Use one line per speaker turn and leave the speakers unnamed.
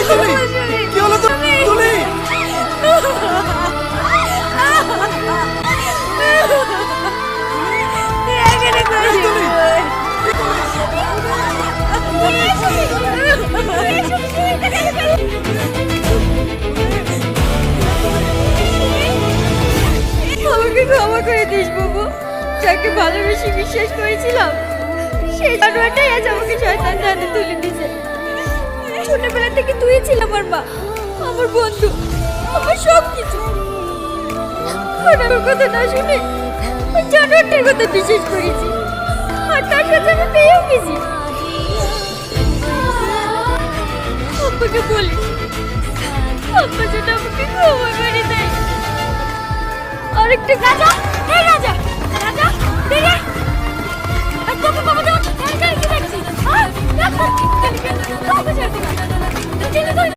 কি হলো তো তুলি?
আমাকে ক্ষমা করে দিস বাবু, যাকে ভালোবেসে বিশ্বাস করেছিলাম সেই জানোয়ারটাই আজ আমাকে শয়তান হাতে তুলে দিয়েছে। ছোটবেলা থেকে তুই ছিল আমার মা, আমার বন্ধু, আমার সব কিছু। আর আমার কথা না শুনে ওই জানোয়ারটার কথা বিশ্বাস করেছি, আর তার সাথে আমি পেয়েও গেছি। আব্বাকে বলিস, আব্বা যেন আমাকে ক্ষমা করে দেয়। আরেকটা রাজা, এই রাজা, রাজা, দেখে আর তোকে বাবা দেওয়া কি দেখছি?